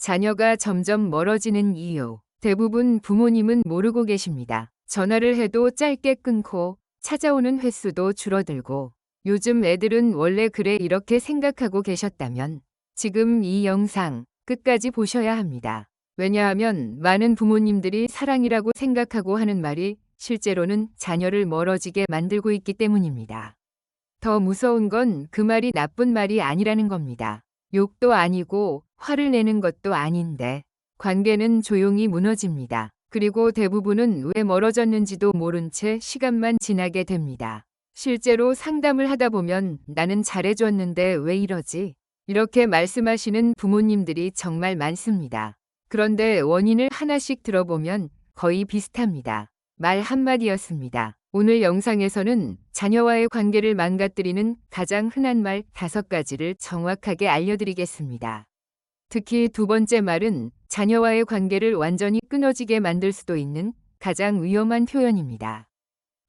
자녀가 점점 멀어지는 이유. 대부분 부모님은 모르고 계십니다. 전화를 해도 짧게 끊고 찾아오는 횟수도 줄어들고 요즘 애들은 원래 그래 이렇게 생각하고 계셨다면 지금 이 영상 끝까지 보셔야 합니다. 왜냐하면 많은 부모님들이 사랑이라고 생각하고 하는 말이 실제로는 자녀를 멀어지게 만들고 있기 때문입니다. 더 무서운 건 그 말이 나쁜 말이 아니라는 겁니다. 욕도 아니고 화를 내는 것도 아닌데 관계는 조용히 무너집니다. 그리고 대부분은 왜 멀어졌는지도 모른 채 시간만 지나게 됩니다. 실제로 상담을 하다 보면 나는 잘해줬는데 왜 이러지? 이렇게 말씀하시는 부모님들이 정말 많습니다. 그런데 원인을 하나씩 들어보면 거의 비슷합니다. 말 한마디였습니다. 오늘 영상에서는 자녀와의 관계를 망가뜨리는 가장 흔한 말 5가지를 정확하게 알려드리겠습니다. 특히 두 번째 말은 자녀와의 관계를 완전히 끊어지게 만들 수도 있는 가장 위험한 표현입니다.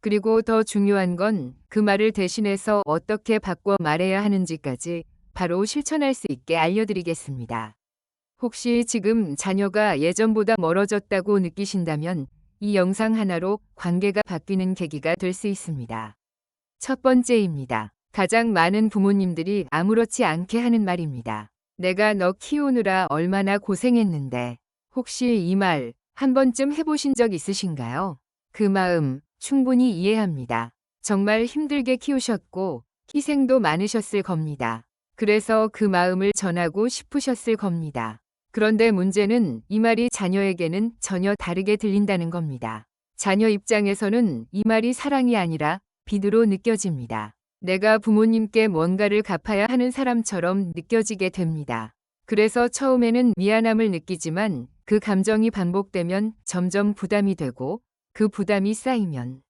그리고 더 중요한 건 그 말을 대신해서 어떻게 바꿔 말해야 하는지까지 바로 실천할 수 있게 알려드리겠습니다. 혹시 지금 자녀가 예전보다 멀어졌다고 느끼신다면 이 영상 하나로 관계가 바뀌는 계기가 될 수 있습니다. 첫 번째입니다. 가장 많은 부모님들이 아무렇지 않게 하는 말입니다. 내가 너 키우느라 얼마나 고생했는데 혹시 이 말 한 번쯤 해보신 적 있으신가요? 그 마음 충분히 이해합니다. 정말 힘들게 키우셨고 희생도 많으셨을 겁니다. 그래서 그 마음을 전하고 싶으셨을 겁니다. 그런데 문제는 이 말이 자녀에게는 전혀 다르게 들린다는 겁니다. 자녀 입장에서는 이 말이 사랑이 아니라 빚으로 느껴집니다. 내가 부모님께 뭔가를 갚아야 하는 사람처럼 느껴지게 됩니다. 그래서 처음에는 미안함을 느끼지만 그 감정이 반복되면 점점 부담이 되고 그 부담이 쌓이면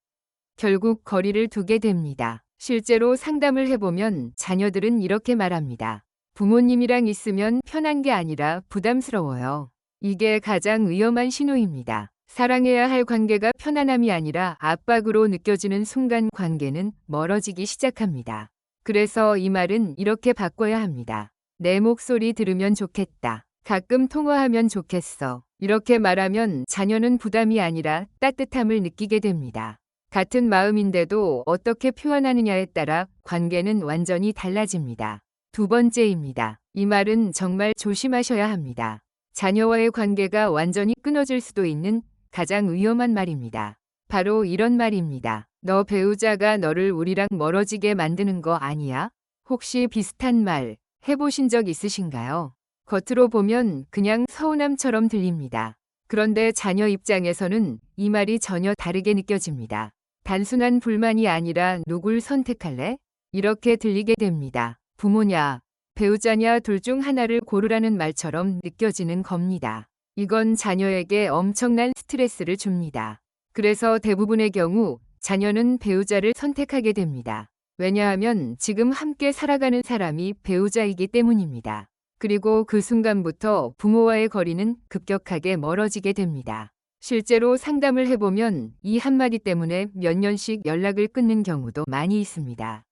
결국 거리를 두게 됩니다. 실제로 상담을 해보면 자녀들은 이렇게 말합니다. 부모님이랑 있으면 편한 게 아니라 부담스러워요. 이게 가장 위험한 신호입니다. 사랑해야 할 관계가 편안함이 아니라 압박으로 느껴지는 순간 관계는 멀어지기 시작합니다. 그래서 이 말은 이렇게 바꿔야 합니다. 내 목소리 들으면 좋겠다. 가끔 통화하면 좋겠어. 이렇게 말하면 자녀는 부담이 아니라 따뜻함을 느끼게 됩니다. 같은 마음인데도 어떻게 표현하느냐에 따라 관계는 완전히 달라집니다. 두 번째입니다. 이 말은 정말 조심하셔야 합니다. 자녀와의 관계가 완전히 끊어질 수도 있는 가장 위험한 말입니다. 바로 이런 말입니다. 너 배우자가 너를 우리랑 멀어지게 만드는 거 아니야? 혹시 비슷한 말 해보신 적 있으신가요? 겉으로 보면 그냥 서운함처럼 들립니다. 그런데 자녀 입장에서는 이 말이 전혀 다르게 느껴집니다. 단순한 불만이 아니라 누굴 선택할래? 이렇게 들리게 됩니다. 부모냐, 배우자냐 둘 중 하나를 고르라는 말처럼 느껴지는 겁니다. 이건 자녀에게 엄청난 스트레스를 줍니다. 그래서 대부분의 경우 자녀는 배우자를 선택하게 됩니다. 왜냐하면 지금 함께 살아가는 사람이 배우자이기 때문입니다. 그리고 그 순간부터 부모와의 거리는 급격하게 멀어지게 됩니다. 실제로 상담을 해보면 이 한마디 때문에 몇 년씩 연락을 끊는 경우도 많이 있습니다.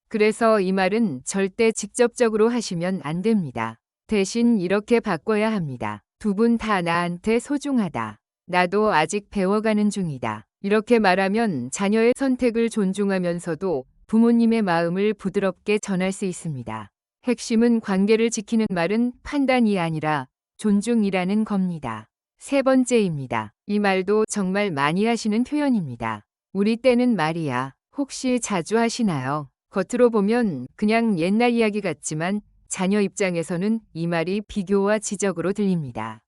그래서 이 말은 절대 직접적으로 하시면 안 됩니다. 대신 이렇게 바꿔야 합니다. 두 분 다 나한테 소중하다. 나도 아직 배워가는 중이다. 이렇게 말하면 자녀의 선택을 존중하면서도 부모님의 마음을 부드럽게 전할 수 있습니다. 핵심은 관계를 지키는 말은 판단이 아니라 존중이라는 겁니다. 세 번째입니다. 이 말도 정말 많이 하시는 표현입니다. 우리 때는 말이야. 혹시 자주 하시나요? 겉으로 보면 그냥 옛날 이야기 같지만 자녀 입장에서는 이 말이 비교와 지적으로 들립니다.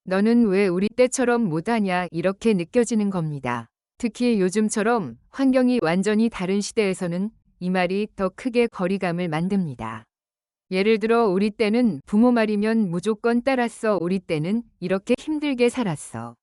너는 왜 우리 때처럼 못하냐 이렇게 느껴지는 겁니다. 특히 요즘처럼 환경이 완전히 다른 시대에서는 이 말이 더 크게 거리감을 만듭니다. 예를 들어 우리 때는 부모 말이면 무조건 따랐어. 우리 때는 이렇게 힘들게 살았어.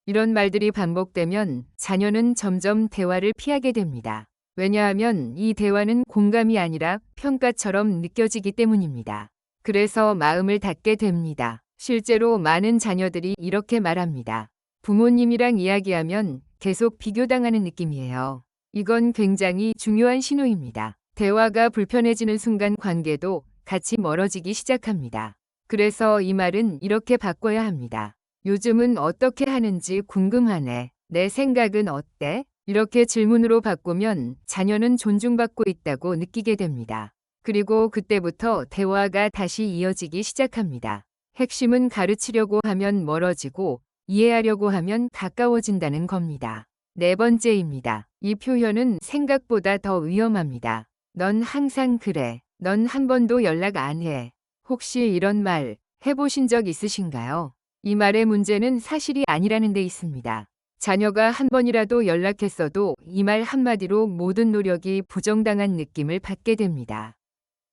이런 말들이 반복되면 자녀는 점점 대화를 피하게 됩니다. 왜냐하면 이 대화는 공감이 아니라 평가처럼 느껴지기 때문입니다. 그래서 마음을 닫게 됩니다. 실제로 많은 자녀들이 이렇게 말합니다. 부모님이랑 이야기하면 계속 비교당하는 느낌이에요. 이건 굉장히 중요한 신호입니다. 대화가 불편해지는 순간 관계도 같이 멀어지기 시작합니다. 그래서 이 말은 이렇게 바꿔야 합니다. 요즘은 어떻게 하는지 궁금하네. 내 생각은 어때? 이렇게 질문으로 바꾸면 자녀는 존중받고 있다고 느끼게 됩니다. 그리고 그때부터 대화가 다시 이어지기 시작합니다. 핵심은 가르치려고 하면 멀어지고 이해하려고 하면 가까워진다는 겁니다. 네 번째입니다. 이 표현은 생각보다 더 위험합니다. 넌 항상 그래. 넌 한 번도 연락 안 해. 혹시 이런 말 해보신 적 있으신가요? 이 말의 문제는 사실이 아니라는 데 있습니다. 자녀가 한 번이라도 연락했어도 이 말 한마디로 모든 노력이 부정당한 느낌을 받게 됩니다.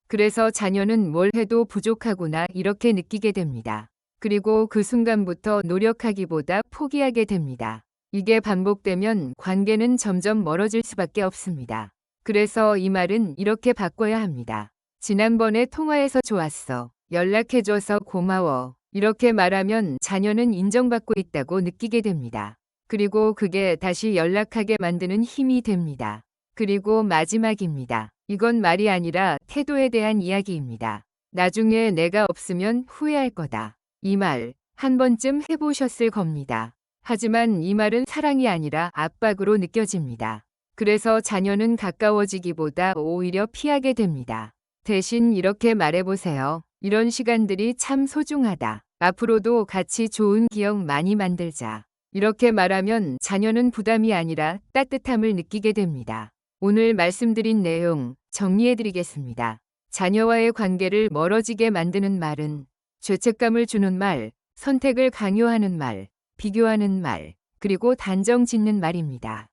그래서 자녀는 뭘 해도 부족하구나 이렇게 느끼게 됩니다. 그리고 그 순간부터 노력하기보다 포기하게 됩니다. 이게 반복되면 관계는 점점 멀어질 수밖에 없습니다. 그래서 이 말은 이렇게 바꿔야 합니다. 지난번에 통화해서 좋았어. 연락해줘서 고마워. 이렇게 말하면 자녀는 인정받고 있다고 느끼게 됩니다. 그리고 그게 다시 연락하게 만드는 힘이 됩니다. 그리고 마지막입니다. 이건 말이 아니라 태도에 대한 이야기입니다. 나중에 내가 없으면 후회할 거다. 이 말 한 번쯤 해보셨을 겁니다. 하지만 이 말은 사랑이 아니라 압박으로 느껴집니다. 그래서 자녀는 가까워지기보다 오히려 피하게 됩니다. 대신 이렇게 말해보세요. 이런 시간들이 참 소중하다. 앞으로도 같이 좋은 기억 많이 만들자. 이렇게 말하면 자녀는 부담이 아니라 따뜻함을 느끼게 됩니다. 오늘 말씀드린 내용 정리해드리겠습니다. 자녀와의 관계를 멀어지게 만드는 말은 죄책감을 주는 말, 선택을 강요하는 말, 비교하는 말, 그리고 단정 짓는 말입니다.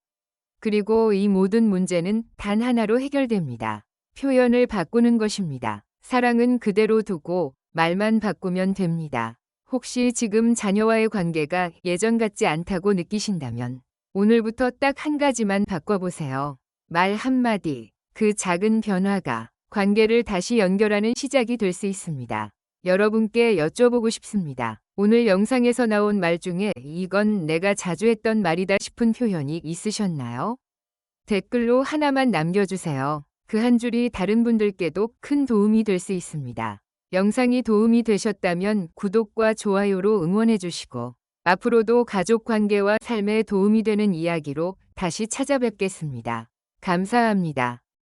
그리고 이 모든 문제는 단 하나로 해결됩니다. 표현을 바꾸는 것입니다. 사랑은 그대로 두고 말만 바꾸면 됩니다. 혹시 지금 자녀와의 관계가 예전 같지 않다고 느끼신다면 오늘부터 딱 한 가지만 바꿔보세요. 말 한마디, 그 작은 변화가 관계를 다시 연결하는 시작이 될 수 있습니다. 여러분께 여쭤보고 싶습니다. 오늘 영상에서 나온 말 중에 이건 내가 자주 했던 말이다 싶은 표현이 있으셨나요? 댓글로 하나만 남겨주세요. 그 한 줄이 다른 분들께도 큰 도움이 될 수 있습니다. 영상이 도움이 되셨다면 구독과 좋아요로 응원해 주시고 앞으로도 가족 관계와 삶에 도움이 되는 이야기로 다시 찾아뵙겠습니다. 감사합니다.